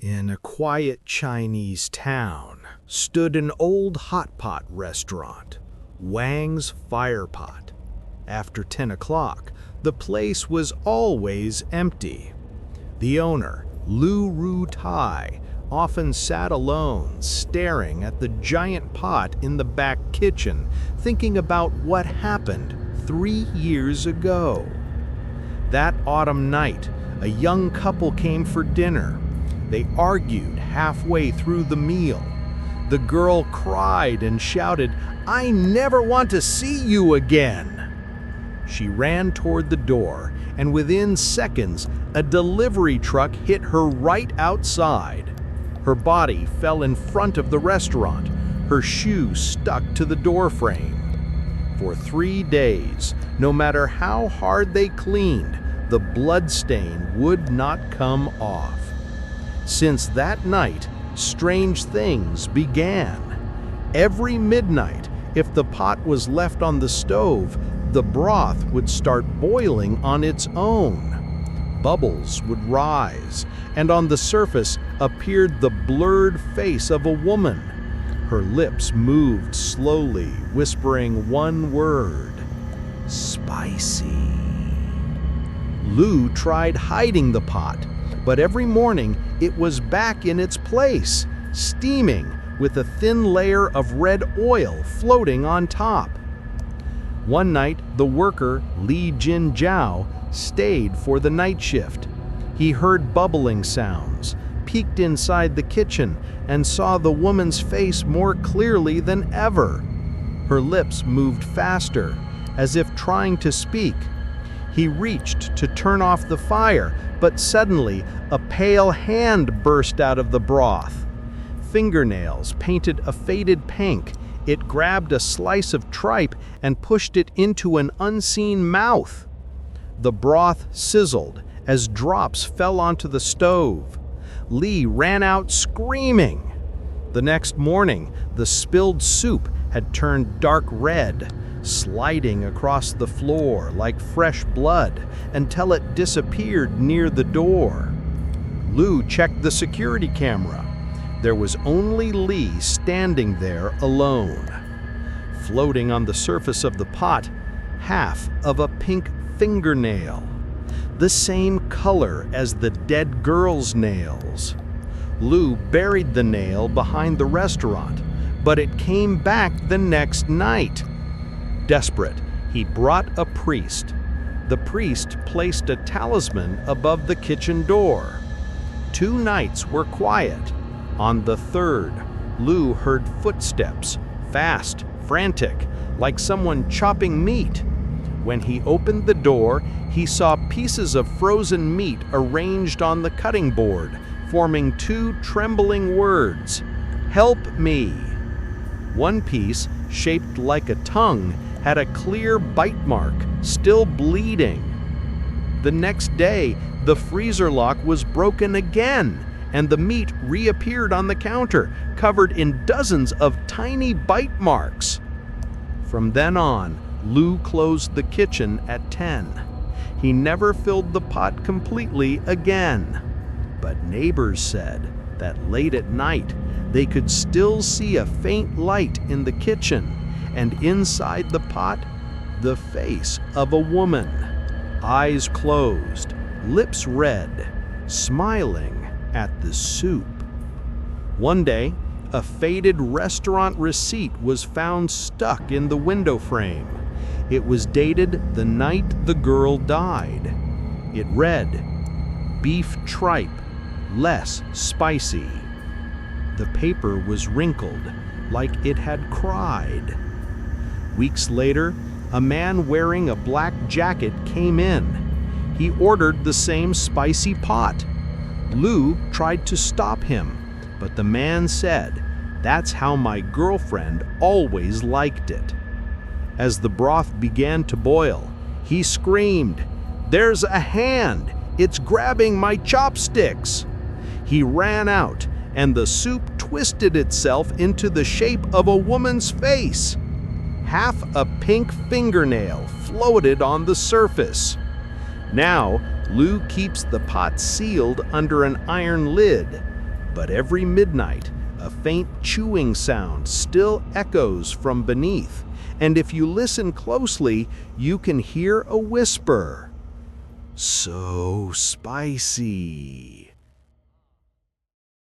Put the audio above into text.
In a quiet Chinese town stood an old hotpot restaurant, Wang's Firepot. After 10 o'clock, the place was always empty. The owner, Lu Ru Tai, often sat alone, staring at the giant pot in the back kitchen, thinking about what happened 3 years ago. That autumn night, a young couple came for dinner. They argued halfway through the meal. The girl cried and shouted, "I never want to see you again!" She ran toward the door, and within seconds, a delivery truck hit her right outside. Her body fell in front of the restaurant. Her shoe stuck to the door frame. For 3 days, no matter how hard they cleaned, the blood stain would not come off. Since that night, strange things began. Every midnight, if the pot was left on the stove, the broth would start boiling on its own. Bubbles would rise, and on the surface appeared the blurred face of a woman. Her lips moved slowly, whispering one word: "Spicy." Lu tried hiding the pot, but every morning it was back in its place, steaming with a thin layer of red oil floating on top. One night, the worker, Li Jin Jiao, stayed for the night shift. He heard bubbling sounds, peeked inside the kitchen, and saw the woman's face more clearly than ever. Her lips moved faster, as if trying to speak. He reached to turn off the fire, but suddenly a pale hand burst out of the broth. Fingernails painted a faded pink. It grabbed a slice of tripe and pushed it into an unseen mouth. The broth sizzled as drops fell onto the stove. Li ran out screaming. The next morning, the spilled soup had turned dark red, sliding across the floor like fresh blood until it disappeared near the door. Lu checked the security camera. There was only Li standing there alone. Floating on the surface of the pot, half of a pink fingernail, the same color as the dead girl's nails. Lu buried the nail behind the restaurant, but it came back the next night. Desperate, he brought a priest. The priest placed a talisman above the kitchen door. 2 nights were quiet. On the 3rd, Lu heard footsteps, fast, frantic, like someone chopping meat. When he opened the door, he saw pieces of frozen meat arranged on the cutting board, forming 2 trembling words: "Help me." One piece, shaped like a tongue, had a clear bite mark, still bleeding. The next day, the freezer lock was broken again, and the meat reappeared on the counter, covered in dozens of tiny bite marks. From then on, Lu closed the kitchen at 10. He never filled the pot completely again. But neighbors said that late at night, they could still see a faint light in the kitchen, and inside the pot, the face of a woman. Eyes closed, lips red, smiling at the soup. One day, a faded restaurant receipt was found stuck in the window frame. It was dated the night the girl died. It read, "Beef tripe, less spicy." The paper was wrinkled, like it had cried. Weeks later, a man wearing a black jacket came in. He ordered the same spicy pot. Lu tried to stop him, but the man said, "That's how my girlfriend always liked it." As the broth began to boil, he screamed, "There's a hand! It's grabbing my chopsticks!" He ran out, and the soup twisted itself into the shape of a woman's face. Half a pink fingernail floated on the surface. Now, Lu keeps the pot sealed under an iron lid. But every midnight, a faint chewing sound still echoes from beneath, and if you listen closely, you can hear a whisper. So spicy.